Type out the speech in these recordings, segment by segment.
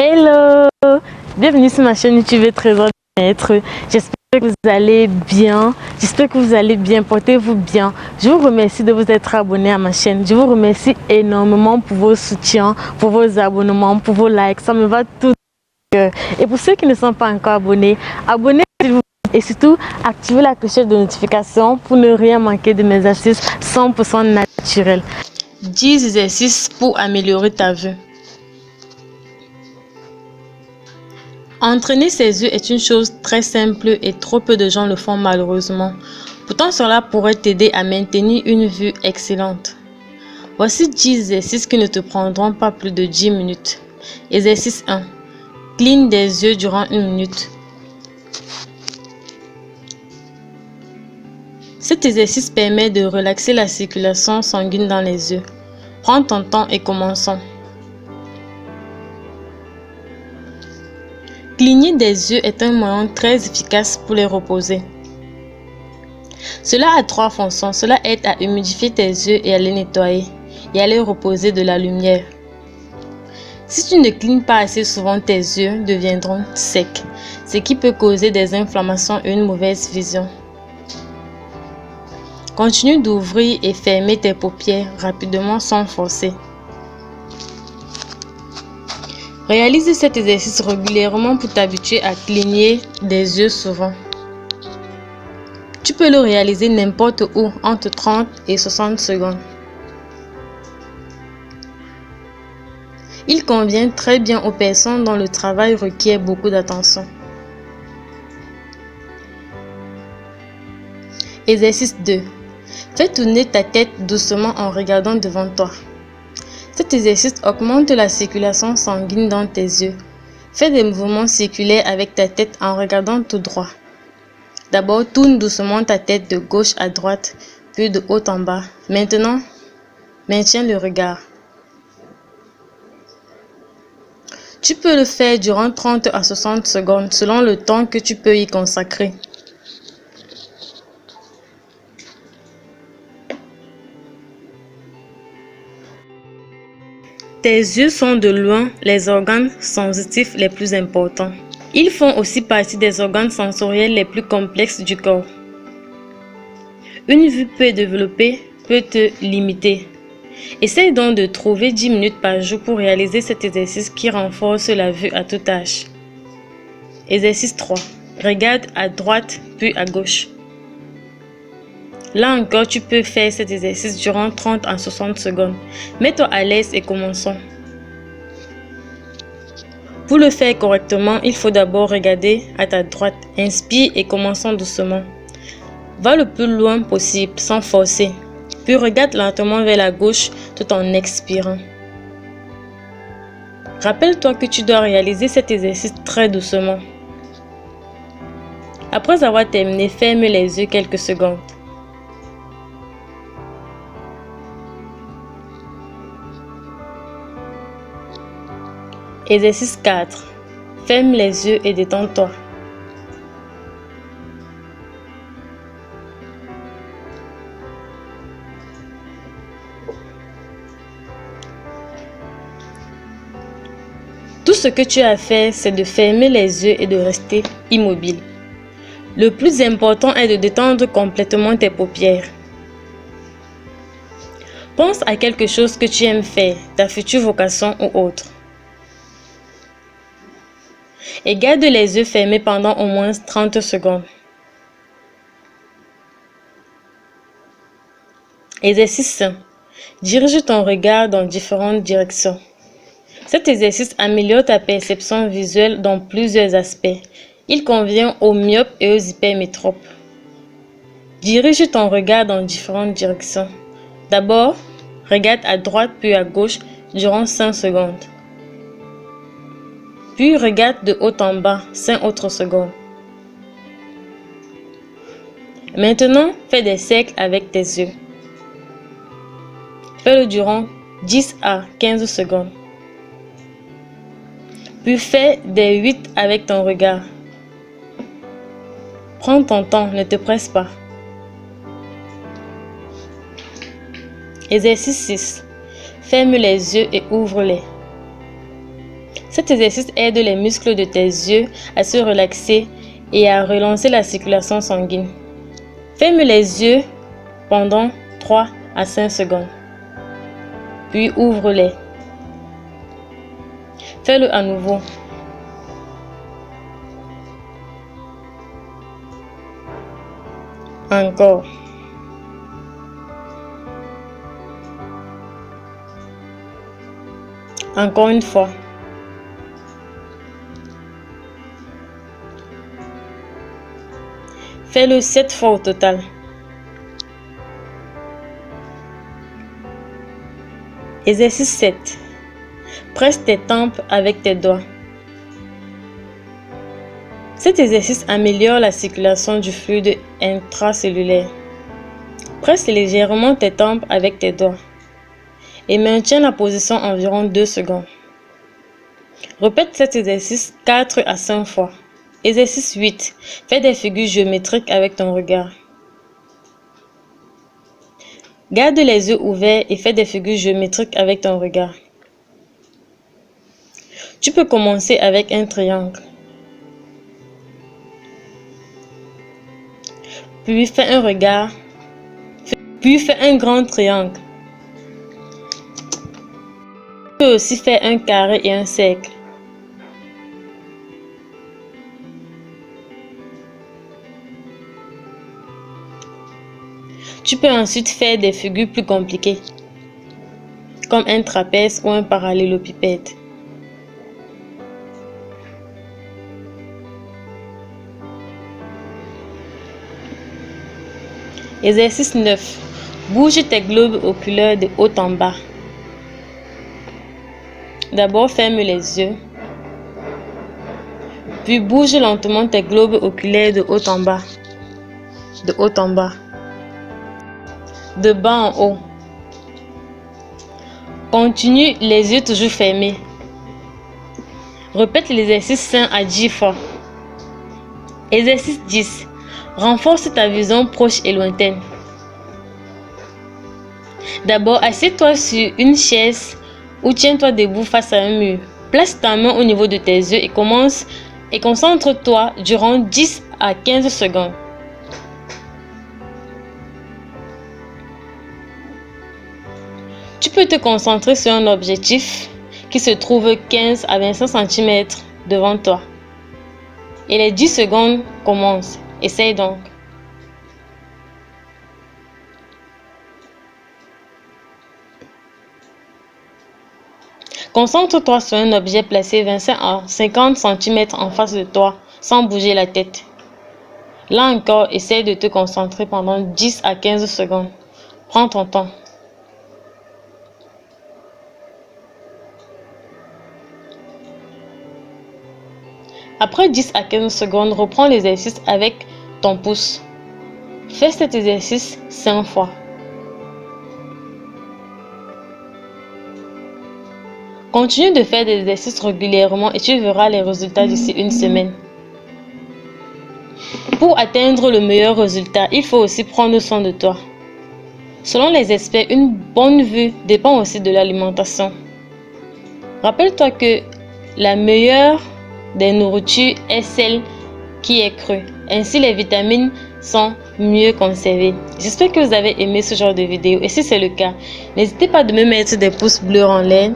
Hello! Bienvenue sur ma chaîne YouTube Trésor Bien-être. J'espère que vous allez bien. J'espère que vous allez bien. Portez-vous bien. Je vous remercie de vous être abonné à ma chaîne. Je vous remercie énormément pour vos soutiens, pour vos abonnements, pour vos likes. Ça me va tout au cœur. Et pour ceux qui ne sont pas encore abonnés, abonnez-vous s'il vous plaît. Et surtout, activez la clochette de notification pour ne rien manquer de mes astuces 100% naturelles. 10 exercices pour améliorer ta vue. Entraîner ses yeux est une chose très simple et trop peu de gens le font malheureusement. Pourtant, cela pourrait t'aider à maintenir une vue excellente. Voici 10 exercices qui ne te prendront pas plus de 10 minutes. Exercice 1. Cligne des yeux durant 1 minute. Cet exercice permet de relaxer la circulation sanguine dans les yeux. Prends ton temps et commençons. Cligner des yeux est un moyen très efficace pour les reposer. Cela a 3 fonctions. Cela aide à humidifier tes yeux et à les nettoyer et à les reposer de la lumière. Si tu ne clignes pas assez souvent, tes yeux deviendront secs, ce qui peut causer des inflammations et une mauvaise vision. Continue d'ouvrir et fermer tes paupières rapidement sans forcer. Réalise cet exercice régulièrement pour t'habituer à cligner des yeux souvent. Tu peux le réaliser n'importe où entre 30 et 60 secondes. Il convient très bien aux personnes dont le travail requiert beaucoup d'attention. Exercice 2. Fais tourner ta tête doucement en regardant devant toi. Cet exercice augmente la circulation sanguine dans tes yeux. Fais des mouvements circulaires avec ta tête en regardant tout droit. D'abord, tourne doucement ta tête de gauche à droite, puis de haut en bas. Maintenant, maintiens le regard. Tu peux le faire durant 30 à 60 secondes selon le temps que tu peux y consacrer. Tes yeux sont de loin les organes sensitifs les plus importants. Ils font aussi partie des organes sensoriels les plus complexes du corps. Une vue peu développée peut te limiter. Essaye donc de trouver 10 minutes par jour pour réaliser cet exercice qui renforce la vue à tout âge. Exercice 3. Regarde à droite puis à gauche. Là encore, tu peux faire cet exercice durant 30 à 60 secondes. Mets-toi à l'aise et commençons. Pour le faire correctement, il faut d'abord regarder à ta droite. Inspire et commençons doucement. Va le plus loin possible sans forcer. Puis regarde lentement vers la gauche tout en expirant. Rappelle-toi que tu dois réaliser cet exercice très doucement. Après avoir terminé, ferme les yeux quelques secondes. Exercice 4. Ferme les yeux et détends-toi. Tout ce que tu as à faire, c'est de fermer les yeux et de rester immobile. Le plus important est de détendre complètement tes paupières. Pense à quelque chose que tu aimes faire, ta future vocation ou autre. Et garde les yeux fermés pendant au moins 30 secondes. Exercice 5. Dirige ton regard dans différentes directions. Cet exercice améliore ta perception visuelle dans plusieurs aspects. Il convient aux myopes et aux hypermétropes. Dirige ton regard dans différentes directions. D'abord, regarde à droite puis à gauche durant 5 secondes. Puis regarde de haut en bas 5 autres secondes. Maintenant, fais des cercles avec tes yeux. Fais-le durant 10 à 15 secondes. Puis fais des 8 avec ton regard. Prends ton temps, ne te presse pas. Exercice 6. Ferme les yeux et ouvre-les. Cet exercice aide les muscles de tes yeux à se relaxer et à relancer la circulation sanguine. Ferme les yeux pendant 3 à 5 secondes, puis ouvre-les. Fais-le à nouveau. Encore. Encore une fois. Fais-le 7 fois au total. Exercice 7. Presse tes tempes avec tes doigts. Cet exercice améliore la circulation du fluide intracellulaire. Presse légèrement tes tempes avec tes doigts et maintiens la position environ 2 secondes. Répète cet exercice 4 à 5 fois. Exercice 8. Fais des figures géométriques avec ton regard. Garde les yeux ouverts et fais des figures géométriques avec ton regard. Tu peux commencer avec un triangle. Puis fais un regard. Puis fais un grand triangle. Tu peux aussi faire un carré et un cercle. Tu peux ensuite faire des figures plus compliquées, comme un trapèze ou un parallélopipède. Exercice 9. Bouge tes globes oculaires de haut en bas. D'abord, ferme les yeux. Puis bouge lentement tes globes oculaires de haut en bas. De haut en bas. De bas en haut. Continue les yeux toujours fermés. Répète l'exercice 5 à 10 fois. Exercice 10. Renforce ta vision proche et lointaine. D'abord, assieds-toi sur une chaise ou tiens-toi debout face à un mur. Place ta main au niveau de tes yeux et concentre-toi durant 10 à 15 secondes. Tu peux te concentrer sur un objectif qui se trouve 15 à 25 cm devant toi. Et les 10 secondes commencent. Essaye donc. Concentre-toi sur un objet placé 25 à 50 cm en face de toi sans bouger la tête. Là encore, essaye de te concentrer pendant 10 à 15 secondes. Prends ton temps. Après 10 à 15 secondes, reprends l'exercice avec ton pouce. Fais cet exercice 5 fois. Continue de faire des exercices régulièrement et tu verras les résultats d'ici une semaine. Pour atteindre le meilleur résultat, il faut aussi prendre soin de toi. Selon les experts, une bonne vue dépend aussi de l'alimentation. Rappelle-toi que la meilleure des nourritures est celle qui est crue. Ainsi, les vitamines sont mieux conservées. J'espère que vous avez aimé ce genre de vidéo. Et si c'est le cas, n'hésitez pas de me mettre des pouces bleus en l'air,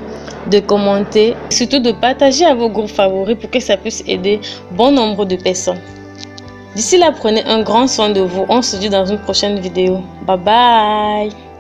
de commenter, et surtout de partager à vos groupes favoris pour que ça puisse aider bon nombre de personnes. D'ici là, prenez un grand soin de vous. On se dit dans une prochaine vidéo. Bye bye!